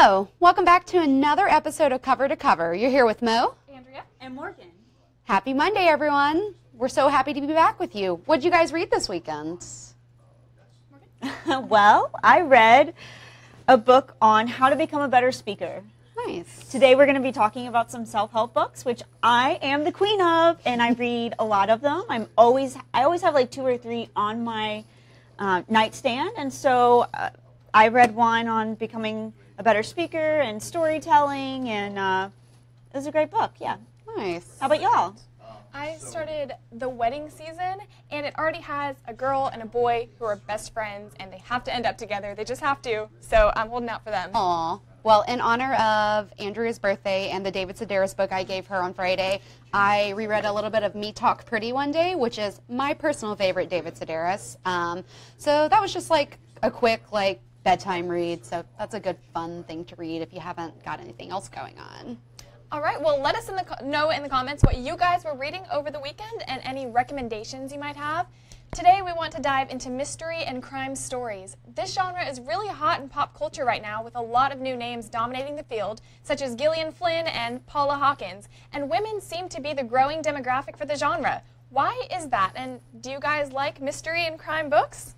Hello, welcome back to another episode of Cover to Cover. You're here with Mo, Andrea, and Morgan. Happy Monday, everyone. We're so happy to be back with you. What did you guys read this weekend? Well, I read a book on how to become a better speaker. Nice. Today we're going to be talking about some self-help books, which I am the queen of, and I read a lot of them. I always have like 2 or 3 on my nightstand, and so I read one on becoming a better speaker and storytelling, and it was a great book. Yeah. Nice. How about y'all? I started The Wedding Season, and it already has a girl and a boy who are best friends, and they have to end up together. They just have to, so I'm holding out for them. Aw. Well, in honor of Andrea's birthday and the David Sedaris book I gave her on Friday, I reread a little bit of Me Talk Pretty one day, which is my personal favorite David Sedaris. So that was just like a quick bedtime read, so that's a good fun thing to read if you haven't got anything else going on. All right, well, let us know in the comments what you guys were reading over the weekend and any recommendations you might have. Today we want to dive into mystery and crime stories. This genre is really hot in pop culture right now, with a lot of new names dominating the field, such as Gillian Flynn and Paula Hawkins, and women seem to be the growing demographic for the genre. Why is that, and do you guys like mystery and crime books?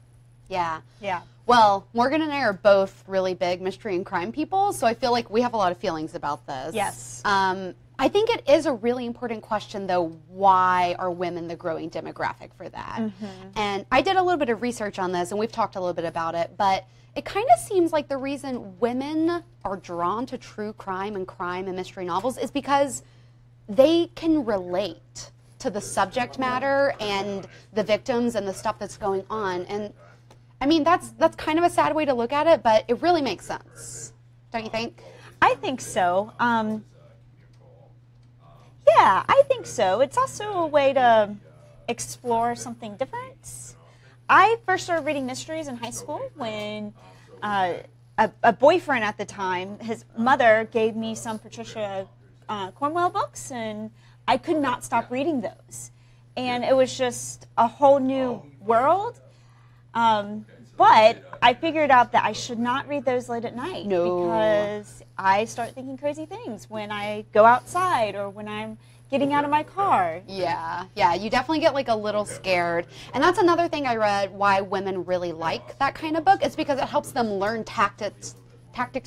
Yeah. Yeah. Well, Morgan and I are both really big mystery and crime people, so I feel like we have a lot of feelings about this. Yes. I think it is a really important question, though, why are women the growing demographic for that? Mm-hmm. And I did a little bit of research on this, and we've talked a little bit about it, but it kind of seems like the reason women are drawn to true crime and mystery novels is because they can relate to the subject matter and the victims and the stuff that's going on. And I mean, that's kind of a sad way to look at it, but it really makes sense. Don't you think? I think so. Yeah, I think so. It's also a way to explore something different. I first started reading mysteries in high school when a boyfriend at the time, his mother gave me some Patricia Cornwell books, and I could not stop reading those. And it was just a whole new world. But I figured out that I should not read those late at night. No. Because I start thinking crazy things when I go outside or when I'm getting out of my car. Yeah, you definitely get like a little scared. And that's another thing I read why women really like that kind of book. It's because it helps them learn tactics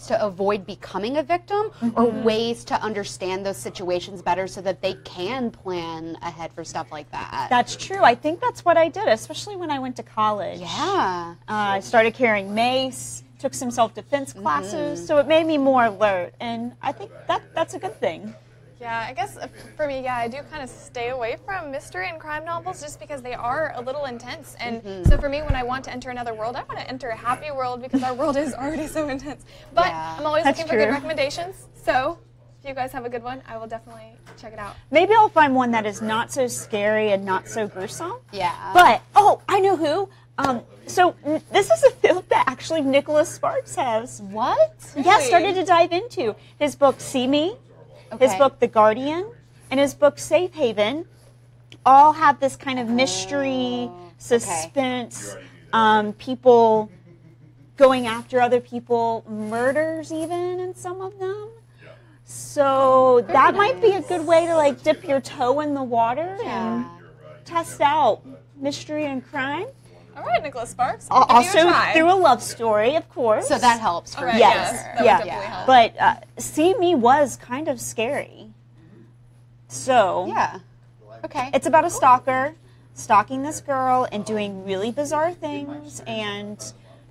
to avoid becoming a victim, or ways to understand those situations better so that they can plan ahead for stuff like that. That's true. I think that's what I did, especially when I went to college. Yeah. I started carrying mace, took some self-defense classes, so it made me more alert, and I think that's a good thing. Yeah, I guess for me, I do kind of stay away from mystery and crime novels just because they are a little intense. And so for me, when I want to enter another world, I want to enter a happy world because our world is already so intense. But Yeah, I'm always that's looking for good true. recommendations. So if you guys have a good one, I will definitely check it out. Maybe I'll find one that is not so scary and not so gruesome. Yeah. But, I know who. So this is a field that actually Nicholas Sparks has. What? Yeah, started to dive into. His book, See Me, his book, The Guardian, and his book, Safe Haven, all have this kind of mystery, suspense, people going after other people, murders even in some of them. So that might be a good way to dip your toe in the water and test out mystery and crime. All right, Nicholas Sparks. Also through a love story, of course. So that helps for All right, Yes. that would Yeah. definitely help. But See Me was kind of scary. So Yeah. Okay. it's about a stalker stalking this girl and doing really bizarre things and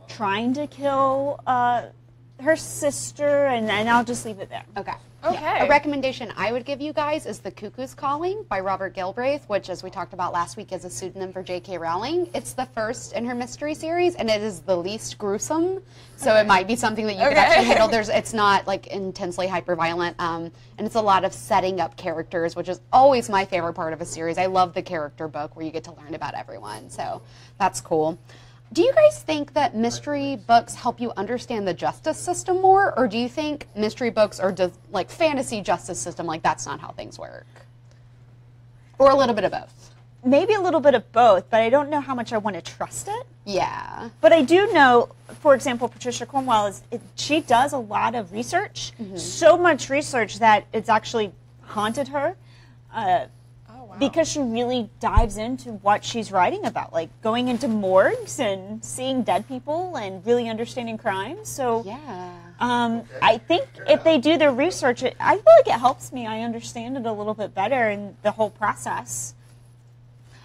trying to kill her sister, and I'll just leave it there. Okay. Okay. A recommendation I would give you guys is The Cuckoo's Calling by Robert Galbraith, which, as we talked about last week, is a pseudonym for J.K. Rowling. It's the first in her mystery series, and it is the least gruesome, so it might be something that you could actually handle. It's not intensely hyper-violent, and it's a lot of setting up characters, which is always my favorite part of a series. I love the character book where you get to learn about everyone, so that's cool. Do you guys think that mystery books help you understand the justice system more, or do you think mystery books are just fantasy justice system, that's not how things work? Or a little bit of both? maybe a little bit of both, but I don't know how much I want to trust it. Yeah. But I do know, for example, Patricia Cornwell, she does a lot of research, so much research that it's actually haunted her. Because she really dives into what she's writing about, like going into morgues and seeing dead people and really understanding crime. So Yeah. I think if they do their research, I feel like it helps me. I understand it a little bit better in the whole process.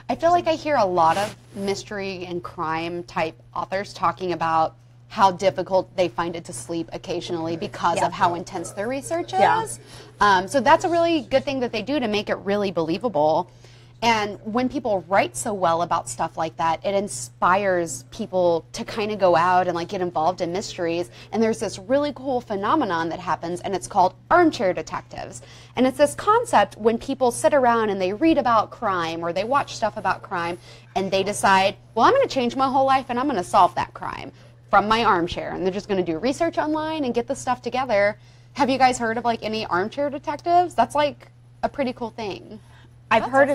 I feel like I hear a lot of mystery and crime type authors talking about how difficult they find it to sleep occasionally because of how intense their research is. Yeah. So that's a really good thing that they do to make it really believable. And when people write so well about stuff like that, it inspires people to kind of go out and like get involved in mysteries. And there's this really cool phenomenon that happens, and it's called armchair detectives. And it's this concept when people sit around and they read about crime or they watch stuff about crime and they decide, well, I'm going to change my whole life and I'm going to solve that crime from my armchair. And they're just going to do research online and get the stuff together. Have you guys heard of like any armchair detectives? That's like a pretty cool thing. I've heard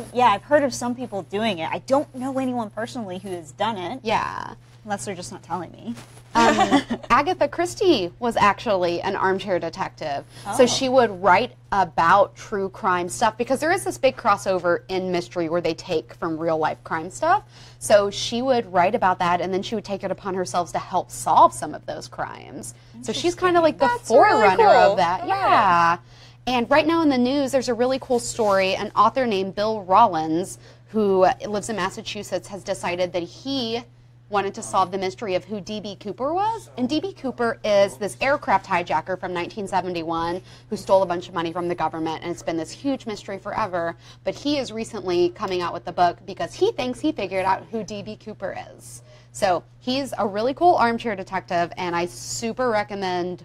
of some people doing it. I don't know anyone personally who has done it. Yeah. Unless they're just not telling me. Agatha Christie was actually an armchair detective. So she would write about true crime stuff because there is this big crossover in mystery where they take from real life crime stuff. So she would write about that, and then she would take it upon herself to help solve some of those crimes. So she's kind of like the forerunner of that. Yeah. And right now in the news, there's a really cool story. An author named Bill Rollins, who lives in Massachusetts, has decided that he wanted to solve the mystery of who D.B. Cooper was. And D.B. Cooper is this aircraft hijacker from 1971 who stole a bunch of money from the government, and it's been this huge mystery forever. But he is recently coming out with the book because he thinks he figured out who D.B. Cooper is. So he's a really cool armchair detective, and I super recommend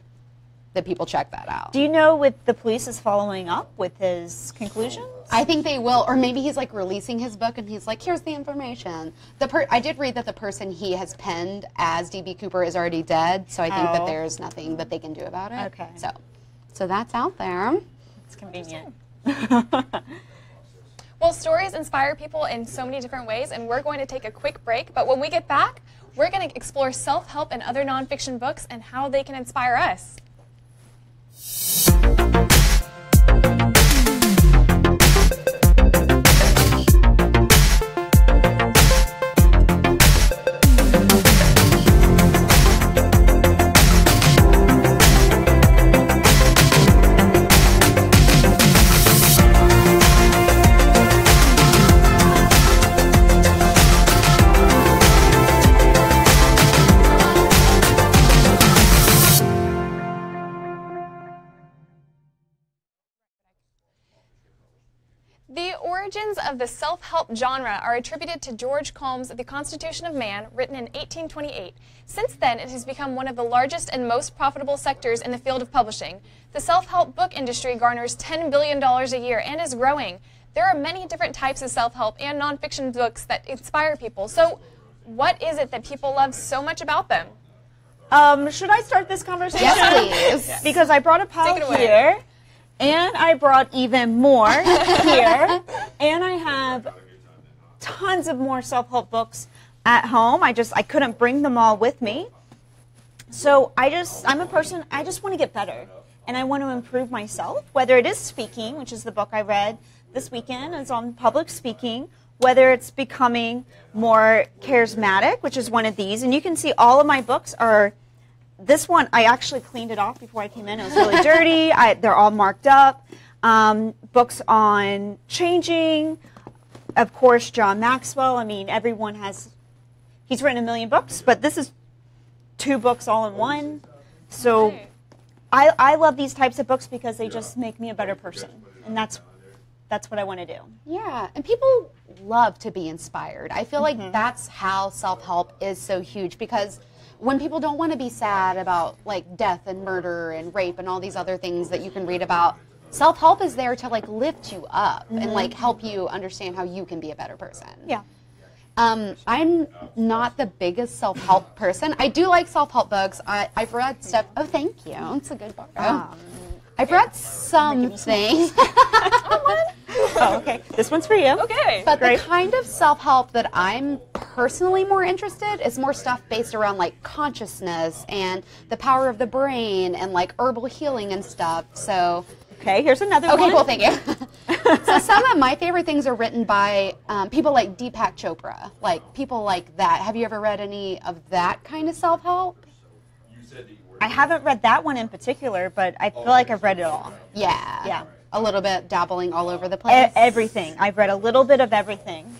that people check that out. Do you know if the police is following up with his conclusions? I think they will, or maybe he's like releasing his book and he's like, here's the information. I did read that the person he has penned as D.B. Cooper is already dead, so I think that there's nothing that they can do about it. Okay. So that's out there. It's convenient. Well, stories inspire people in so many different ways, and we're going to take a quick break. But when we get back, we're going to explore self-help and other nonfiction books and how they can inspire us. The origins of the self-help genre are attributed to George Combs' The Constitution of Man, written in 1828. Since then, it has become one of the largest and most profitable sectors in the field of publishing. The self-help book industry garners $10 billion a year and is growing. There are many different types of self-help and nonfiction books that inspire people. So what is it that people love so much about them? Should I start this conversation? Yes, please. Because I brought a pile here. And I brought even more here. And I have tons of more self-help books at home. I couldn't bring them all with me. So I'm a person, I just want to get better. And I want to improve myself, whether it is speaking, which is the book I read this weekend, it's on public speaking, whether it's becoming more charismatic, which is one of these. And you can see all of my books are. This one, I actually cleaned it off before I came in. It was really dirty. They're all marked up. Books on changing. Of course, John Maxwell. I mean, he's written 1 million books, but this is 2 books all in one. So I love these types of books because they just make me a better person. And that's what I want to do. Yeah, and people love to be inspired. I feel like that's how self-help is so huge, because when people don't want to be sad about like death and murder and rape and all these other things that you can read about, self-help is there to like lift you up and like help you understand how you can be a better person. Yeah. I'm not the biggest self-help person. I do like self-help books. I've read stuff. Oh, thank you. It's a good book. I've read some things. Oh, okay. This one's for you. Okay. But Great. the kind of self-help that I'm personally more interested is more stuff based around like consciousness and the power of the brain and like herbal healing and stuff. So, Okay, here's another one. okay, cool, thank you. So some of my favorite things are written by people like Deepak Chopra, like people like that. Have you ever read any of that kind of self-help? I haven't read that one in particular, but I feel like I've read it all. Yeah. Yeah. A little bit dabbling all over the place. Everything. I've read a little bit of everything.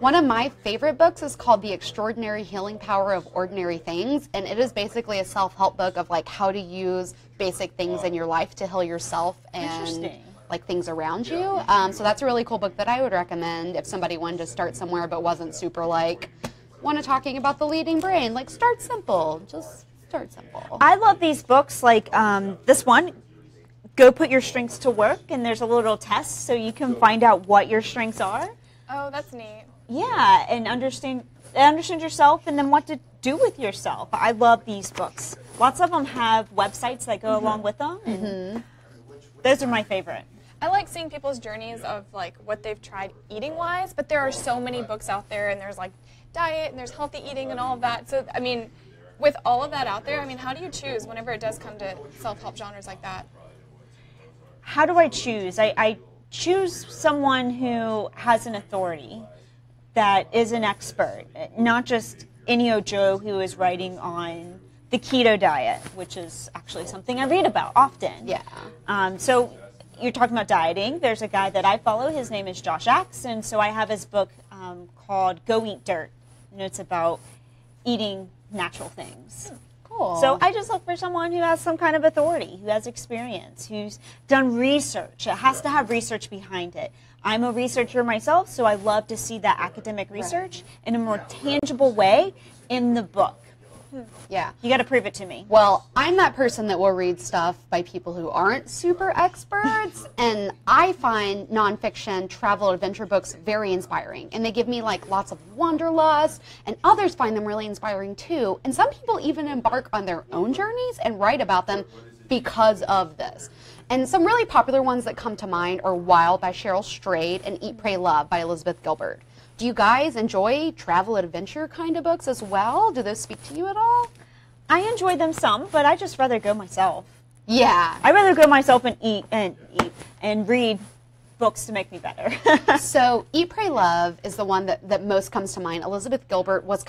One of my favorite books is called The Extraordinary Healing Power of Ordinary Things, and it is basically a self-help book of like how to use basic things in your life to heal yourself and Interesting. like things around you. So that's a really cool book that I would recommend if somebody wanted to start somewhere but wasn't super like talking about the leading brain. Like start simple, just start simple. I love these books like this one, Go Put Your Strengths to Work, and there's a little test so you can find out what your strengths are. Oh, that's neat. Yeah, and understand yourself and then what to do with yourself. I love these books. Lots of them have websites that go along with them. And those are my favorite. I like seeing people's journeys of like what they've tried eating wise, but there are so many books out there, and there's like diet and there's healthy eating and all of that. So I mean, with all of that out there, I mean, how do you choose whenever it does come to self-help genres like that? How do I choose? I choose someone who has an authority, that is an expert, not just any old Joe who is writing on the keto diet, which is actually something I read about often. Yeah. So you're talking about dieting. There's a guy that I follow. His name is Josh Axe, and so I have his book called Go Eat Dirt, and it's about eating natural things. Cool. So I just look for someone who has some kind of authority, who has experience, who's done research. It has to have research behind it. I'm a researcher myself, so I love to see that academic research in a more tangible way in the book. Yeah. You got to prove it to me. Well, I'm that person that will read stuff by people who aren't super experts, and I find nonfiction travel adventure books very inspiring, and they give me like lots of wanderlust, and others find them really inspiring too, and some people even embark on their own journeys and write about them because of this. And some really popular ones that come to mind are Wild by Cheryl Strayed and Eat, Pray, Love by Elizabeth Gilbert. Do you guys enjoy travel adventure kind of books as well? Do those speak to you at all? I enjoy them some, but I just rather go myself. Yeah. I rather go myself and eat and read books to make me better. So Eat, Pray, Love is the one that most comes to mind. Elizabeth Gilbert was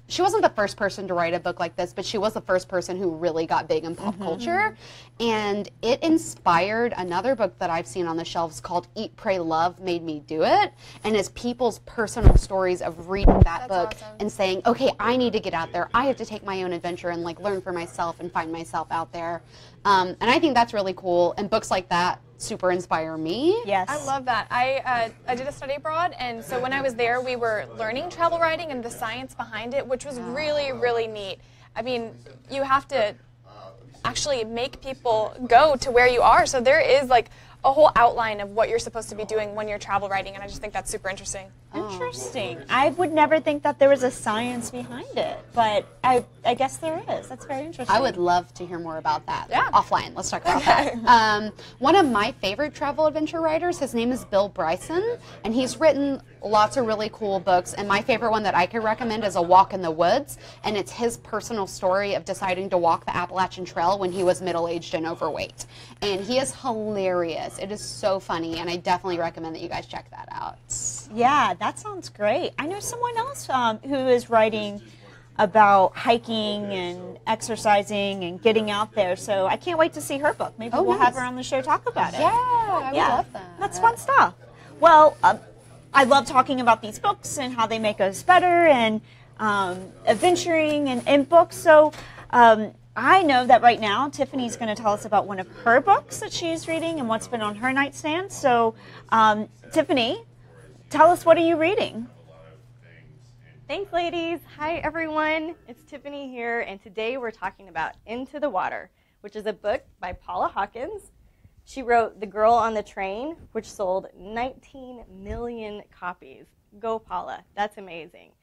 she wasn't the first person to write a book like this, but she was the first person who really got big in pop culture. And it inspired another book that I've seen on the shelves called Eat, Pray, Love Made Me Do It. And it's people's personal stories of reading that book awesome. and saying, okay, I need to get out there. I have to take my own adventure and like learn for myself and find myself out there. And I think that's really cool. And books like that super inspire me. Yes. I love that. I did a study abroad, and so when I was there, we were learning travel writing and the science behind it, which was really, really neat. I mean, you have to actually make people go to where you are, so there is like a whole outline of what you're supposed to be doing when you're travel writing, and I just think that's super interesting. Interesting. I would never think that there was a science behind it, but I guess there is. That's very interesting. I would love to hear more about that. Yeah. Offline. Let's talk about that. One of my favorite travel adventure writers, his name is Bill Bryson, and he's written lots of really cool books. And my favorite one that I could recommend is A Walk in the Woods, and it's his personal story of deciding to walk the Appalachian Trail when he was middle-aged and overweight. And he is hilarious. It is so funny, and I definitely recommend that you guys check that out. Yeah, that sounds great. I know someone else who is writing about hiking and exercising and getting out there, so I can't wait to see her book. Maybe we'll nice. have her on the show talk about it. Yeah, I would love that. That's fun stuff. Well, I love talking about these books and how they make us better and adventuring and books. So I know that right now Tiffany's going to tell us about one of her books that she's reading and what's been on her nightstand. So Tiffany, tell us, what are you reading? Thanks, ladies. Hi, everyone. It's Tiffany here, and today we're talking about Into the Water, which is a book by Paula Hawkins. She wrote The Girl on the Train, which sold 19 million copies. Go, Paula. That's amazing.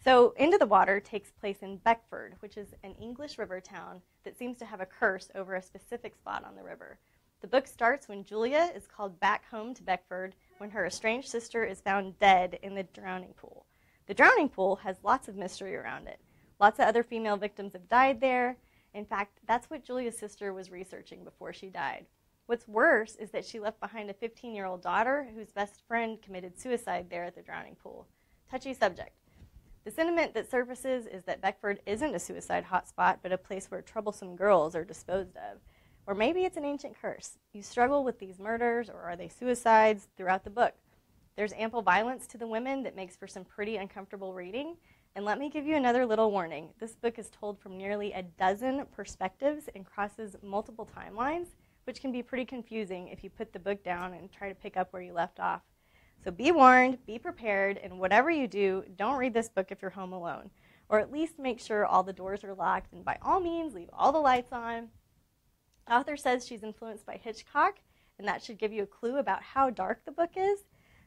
So Into the Water takes place in Beckford, which is an English river town that seems to have a curse over a specific spot on the river. The book starts when Julia is called back home to Beckford when her estranged sister is found dead in the drowning pool. The drowning pool has lots of mystery around it. Lots of other female victims have died there. In fact, that's what Julia's sister was researching before she died. What's worse is that she left behind a 15-year-old daughter whose best friend committed suicide there at the drowning pool. Touchy subject. The sentiment that surfaces is that Beckford isn't a suicide hotspot, but a place where troublesome girls are disposed of. Or maybe it's an ancient curse. You struggle with these murders, or are they suicides, throughout the book. There's ample violence to the women that makes for some pretty uncomfortable reading. And let me give you another little warning. This book is told from nearly a dozen perspectives and crosses multiple timelines, which can be pretty confusing if you put the book down and try to pick up where you left off. So be warned, be prepared, and whatever you do, don't read this book if you're home alone. Or at least make sure all the doors are locked, and by all means, leave all the lights on. The author says she's influenced by Hitchcock, and that should give you a clue about how dark the book is.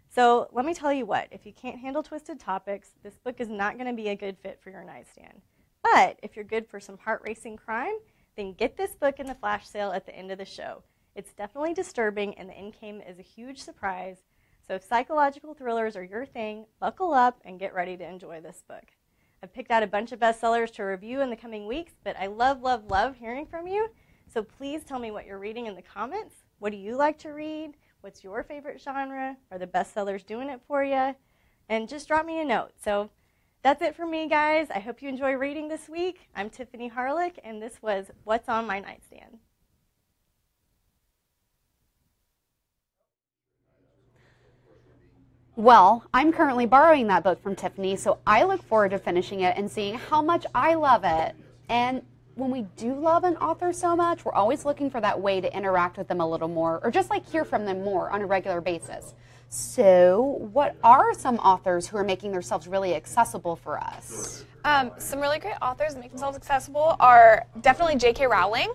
So let me tell you what, if you can't handle twisted topics, this book is not going to be a good fit for your nightstand. But if you're good for some heart-racing crime, then get this book in the flash sale at the end of the show. It's definitely disturbing, and the end game is a huge surprise. So if psychological thrillers are your thing, buckle up and get ready to enjoy this book. I've picked out a bunch of bestsellers to review in the coming weeks, but I love, love, love hearing from you. So please tell me what you're reading in the comments. What do you like to read? What's your favorite genre? Are the bestsellers doing it for you? And just drop me a note. So that's it for me, guys. I hope you enjoy reading this week. I'm Tiffany Harlick, and this was What's on My Nightstand. Well, I'm currently borrowing that book from Tiffany, so I look forward to finishing it and seeing how much I love it. And when we do love an author so much, we're always looking for that way to interact with them a little more, or just like hear from them more on a regular basis. So what are some authors who are making themselves really accessible for us? Some really great authors that make themselves accessible are definitely J.K. Rowling.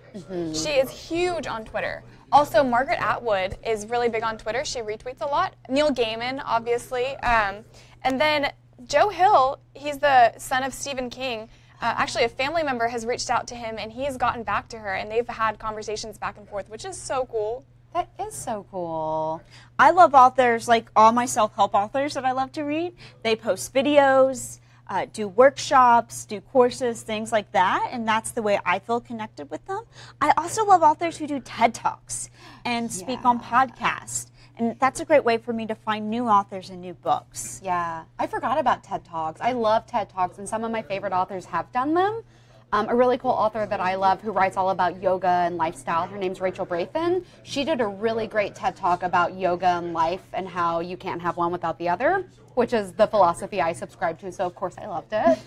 She is huge on Twitter. Also, Margaret Atwood is really big on Twitter. She retweets a lot. Neil Gaiman, obviously. And then Joe Hill, he's the son of Stephen King. Actually, a family member has reached out to him, and he's gotten back to her, and they've had conversations back and forth, which is so cool. That is so cool. I love authors, like all my self-help authors that I love to read. They post videos, do workshops, do courses, things like that, and that's the way I feel connected with them. I also love authors who do TED Talks and speak on podcasts. And that's a great way for me to find new authors and new books. Yeah, I forgot about TED Talks. I love TED Talks, and some of my favorite authors have done them. A really cool author that I love who writes all about yoga and lifestyle, her name's Rachel Brathen. She did a really great TED Talk about yoga and life and how you can't have one without the other, which is the philosophy I subscribe to, so of course I loved it.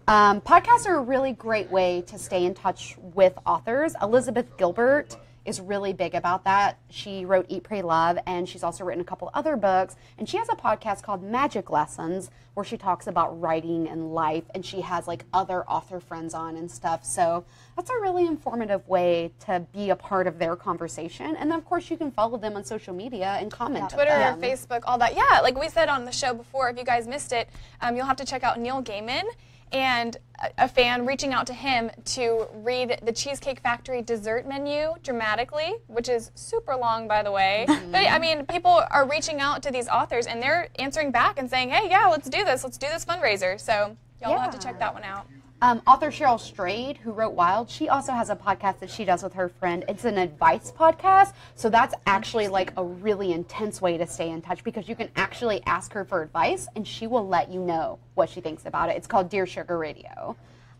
Podcasts are a really great way to stay in touch with authors. Elizabeth Gilbert is really big about that. She wrote Eat, Pray, Love, and she's also written a couple other books. And she has a podcast called Magic Lessons where she talks about writing and life, and she has like other author friends on and stuff. So that's a really informative way to be a part of their conversation. And then of course you can follow them on social media and comment. Twitter, Facebook, all that. Yeah, like we said on the show before, if you guys missed it, you'll have to check out Neil Gaiman. And a fan reaching out to him to read the Cheesecake Factory dessert menu dramatically, which is super long, by the way. But I mean, people are reaching out to these authors, and they're answering back and saying, hey, yeah, let's do this fundraiser. So y'all will have to check that one out. Author Cheryl Strayed, who wrote Wild, she also has a podcast that she does with her friend. It's an advice podcast, so that's actually like a really intense way to stay in touch because you can actually ask her for advice, and she will let you know what she thinks about it. It's called Dear Sugar Radio.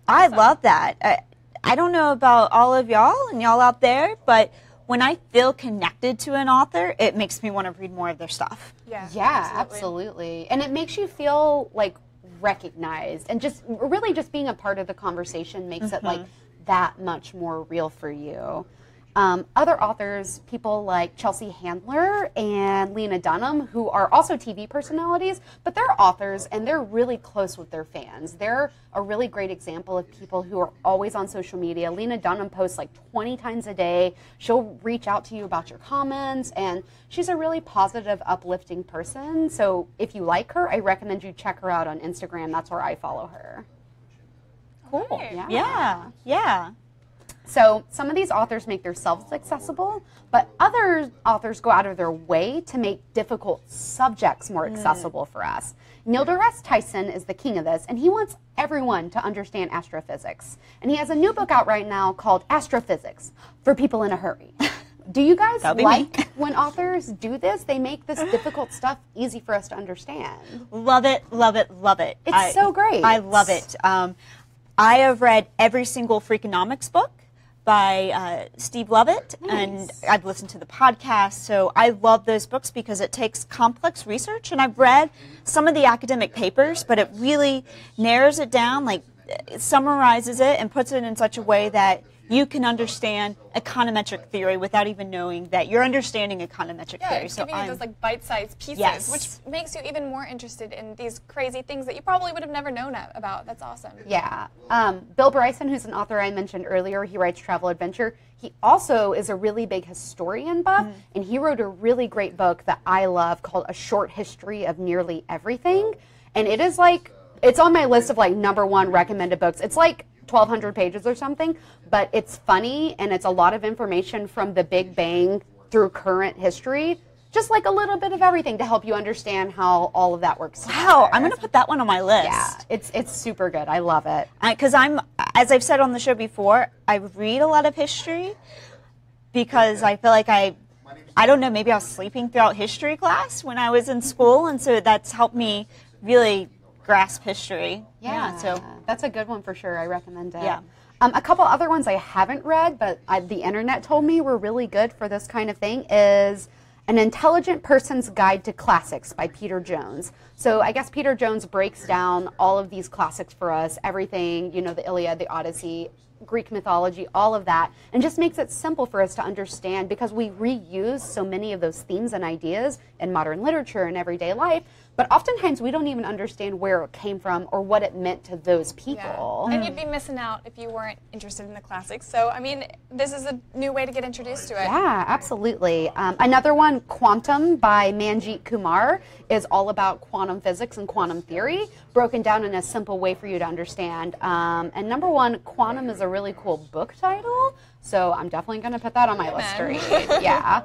I love that. I don't know about all of y'all and y'all out there, but when I feel connected to an author, it makes me want to read more of their stuff. Yeah, absolutely. And it makes you feel like recognized, and just really just being a part of the conversation makes it like that much more real for you. Other authors, people like Chelsea Handler and Lena Dunham, who are also TV personalities, but they're authors and they're really close with their fans. They're a really great example of people who are always on social media. Lena Dunham posts like 20 times a day. She'll reach out to you about your comments, and she's a really positive, uplifting person. So if you like her, I recommend you check her out on Instagram. That's where I follow her. Cool. Right. Yeah. So some of these authors make themselves accessible, but other authors go out of their way to make difficult subjects more accessible for us. Neil deGrasse Tyson is the king of this, and he wants everyone to understand astrophysics. And he has a new book out right now called Astrophysics for People in a Hurry. Do you guys like when authors do this? They make this difficult stuff easy for us to understand. Love it, love it, love it. It's so great. I love it. I have read every single Freakonomics book by Steve Lovett, and I've listened to the podcast, so I love those books because it takes complex research, and I've read some of the academic papers, but it really narrows it down, like it summarizes it and puts it in such a way that you can understand econometric theory without even knowing that you're understanding econometric theory. It's giving you those like bite-sized pieces, which makes you even more interested in these crazy things that you probably would have never known about. That's awesome. Yeah. Bill Bryson, who's an author I mentioned earlier, he writes travel adventure. He also is a really big historian buff, and he wrote a really great book that I love called A Short History of Nearly Everything. And it is like, it's on my list of like #1 recommended books. It's like 1,200 pages or something, but it's funny and it's a lot of information from the Big Bang through current history, just like a little bit of everything to help you understand how all of that works together. Wow, I'm going to put that one on my list. Yeah, it's super good. I love it. Because as I've said on the show before, I read a lot of history because I feel like I don't know, maybe I was sleeping throughout history class when I was in school, and so that's helped me really grasp history. Yeah, so that's a good one for sure. I recommend it. Yeah. A couple other ones I haven't read, but the internet told me were really good for this kind of thing is An Intelligent Person's Guide to Classics by Peter Jones. So I guess Peter Jones breaks down all of these classics for us, everything, you know, the Iliad, the Odyssey, Greek mythology, all of that, and just makes it simple for us to understand because we reuse so many of those themes and ideas in modern literature and everyday life, but oftentimes we don't even understand where it came from or what it meant to those people. Yeah. And you'd be missing out if you weren't interested in the classics. So, I mean, this is a new way to get introduced to it. Yeah, absolutely. Another one, Quantum by Manjeet Kumar, is all about quantum physics and quantum theory, broken down in a simple way for you to understand. And #1, Quantum is a really cool book title, so I'm definitely going to put that on my list to read. Yeah.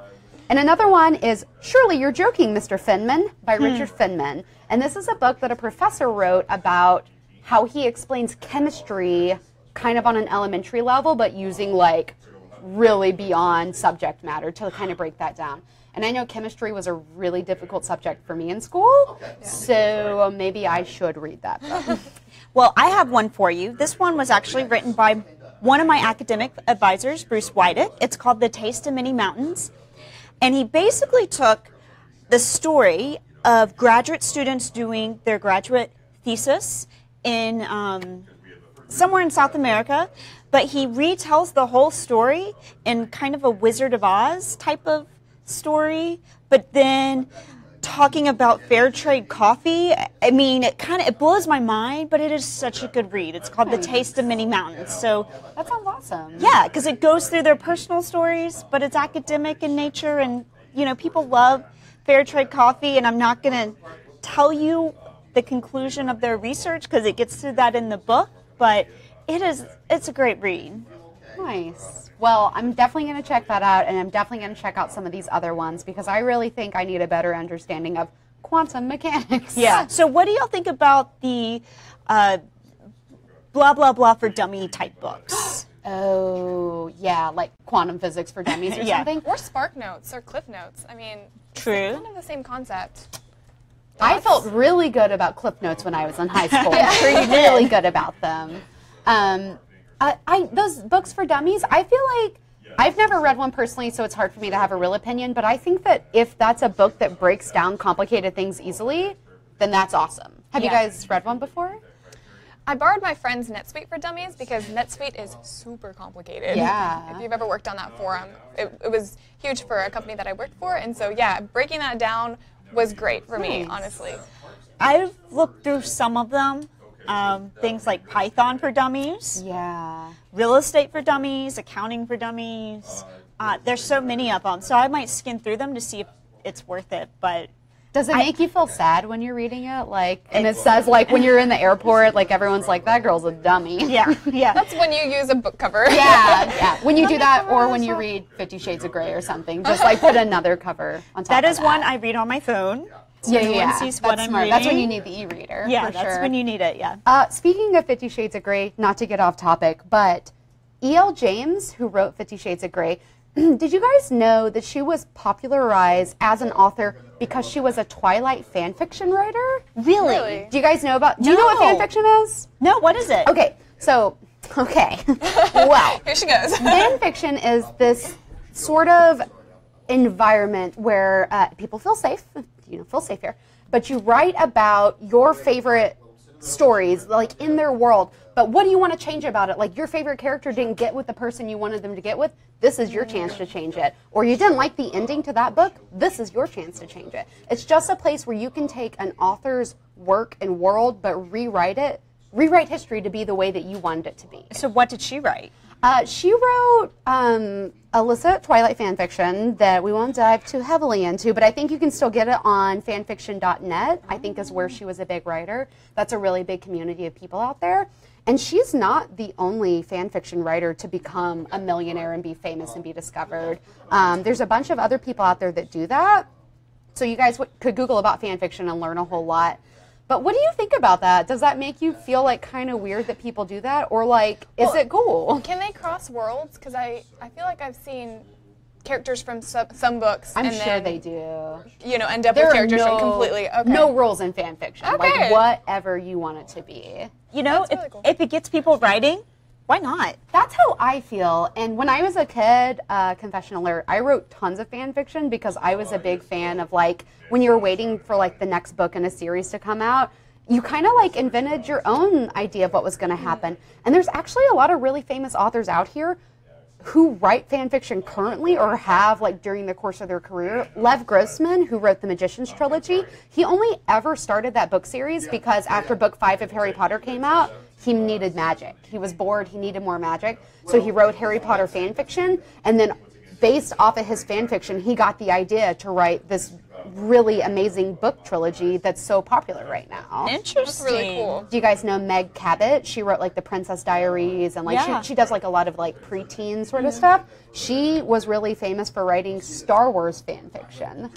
And another one is Surely You're Joking, Mr. Finman by Richard Finman. And this is a book that a professor wrote about how he explains chemistry kind of on an elementary level, but using like really beyond subject matter to kind of break that down. And I know chemistry was a really difficult subject for me in school, so maybe I should read that book. Well, I have one for you. This one was actually written by one of my academic advisors, Bruce Wydick. It's called The Taste of Many Mountains. And he basically took the story of graduate students doing their graduate thesis in somewhere in South America, but he retells the whole story in kind of a Wizard of Oz type of story, but then talking about fair trade coffee. I mean, it blows my mind, but it is such a good read. It's called The Taste of Many Mountains. So that sounds awesome. Yeah, because it goes through their personal stories, but it's academic in nature, and you know, people love fair trade coffee, and I'm not going to tell you the conclusion of their research because it gets to that in the book, but it's a great read. Nice. Well, I'm definitely going to check that out, and I'm definitely going to check out some of these other ones because I really think I need a better understanding of quantum mechanics. Yeah. So what do y'all think about the blah, blah, blah for dummy type books? Oh, yeah, like quantum physics for dummies or something? Or Spark Notes or Cliff Notes. I mean, True. It's kind of the same concept. I felt really good about Cliff Notes when I was in high school. Really good about them. Those books for dummies, I feel like I've never read one personally, so it's hard for me to have a real opinion, but I think that if that's a book that breaks down complicated things easily, then that's awesome. Have you guys read one before? I borrowed my friend's NetSuite for Dummies because NetSuite is super complicated. Yeah. If you've ever worked on that forum, it was huge for a company that I worked for, and so yeah, breaking that down was great for me, honestly. I've looked through some of them. Things like Python for Dummies, real estate for dummies, accounting for dummies. There's so many of them, so I might skim through them to see if it's worth it. But Does it make you feel sad when you're reading it? Like, and it says, like, when you're in the airport, like, everyone's like, that girl's a dummy. Yeah, yeah. That's when you use a book cover. Yeah. When you do that, or when you read 50 Shades of Grey or something, just, like, put another cover on top That of is one I read on my phone. So Yeah, no one yeah. sees That's what I'm smart. reading. That's when you need the e-reader. Yeah, for that's sure. when you need it, yeah. Speaking of 50 Shades of Grey, not to get off topic, but E.L. James, who wrote 50 Shades of Grey, did you guys know that she was popularized as an author because she was a Twilight fan fiction writer? Really? Do you guys know about? Do you know what fan fiction is? No, what is it? Okay, so well, Here she goes. fan fiction is this sort of environment where people feel safe. Feel safe here, but you write about your favorite stories, like in their world. But what do you want to change about it? Like your favorite character didn't get with the person you wanted them to get with. This is your chance to change it. Or you didn't like the ending to that book. This is your chance to change it. It's just a place where you can take an author's work and world, but rewrite history to be the way that you wanted it to be. So what did she write? She wrote illicit Twilight fan fiction that we won't dive too heavily into, but I think you can still get it on fanfiction.net, I think is where she was a big writer. That's a really big community of people out there. And she's not the only fan fiction writer to become a millionaire and be famous and be discovered. There's a bunch of other people out there that do that. So you guys could Google about fan fiction and learn a whole lot. But what do you think about that? Does that make you feel like kind of weird that people do that? Or like, is it cool? Can they cross worlds? Because I feel like I've seen characters from some books. I'm and sure then, they do. End up There with are characters from completely. Okay. no rules in fan fiction. Okay. Like whatever you want it to be. That's really cool. If it gets people writing, why not? That's how I feel. And when I was a kid, confession alert, I wrote tons of fan fiction because I was a big fan of like when you were waiting for like the next book in a series to come out, you kind of like invented your own idea of what was going to happen. And there's actually a lot of really famous authors out here who write fan fiction currently or have like during the course of their career. Lev Grossman, who wrote the Magician's Trilogy, he only ever started that book series because after book 5 of Harry Potter came out, he needed magic. He was bored, he needed more magic. So he wrote Harry Potter fan fiction, and then based off of his fan fiction, he got the idea to write this really amazing book trilogy that's so popular right now. Interesting. That's really cool. Do you guys know Meg Cabot? She wrote like the Princess Diaries and like Yeah. she does like a lot of like preteen sort of stuff. She was really famous for writing Star Wars fan fiction.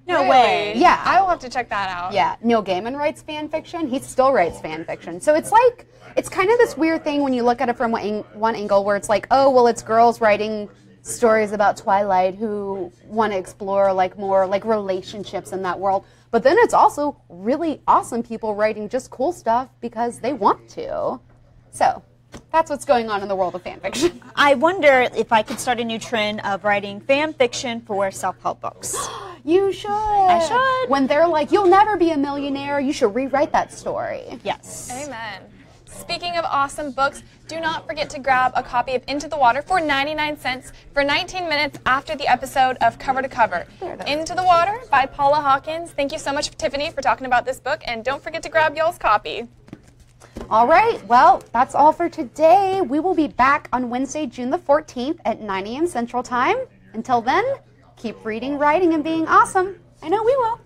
No Really? way. Yeah. I will have to check that out. Yeah, Neil Gaiman writes fan fiction. He still writes fan fiction. So it's like, it's kind of this weird thing when you look at it from one angle where it's like, oh, well, it's girls writing stories about Twilight who want to explore like more like relationships in that world. But then it's also really awesome people writing just cool stuff because they want to. So that's what's going on in the world of fan fiction. I wonder if I could start a new trend of writing fan fiction for self-help books. You should. I should. When they're like, you'll never be a millionaire, you should rewrite that story. Yes. Amen. Speaking of awesome books, do not forget to grab a copy of Into the Water for 99 cents for 19 minutes after the episode of Cover to Cover. Into the Water by Paula Hawkins. Thank you so much, Tiffany, for talking about this book, and don't forget to grab y'all's copy. All right, well, that's all for today. We will be back on Wednesday, June the 14th at 9 a.m. Central Time. Until then, keep reading, writing, and being awesome. I know we will.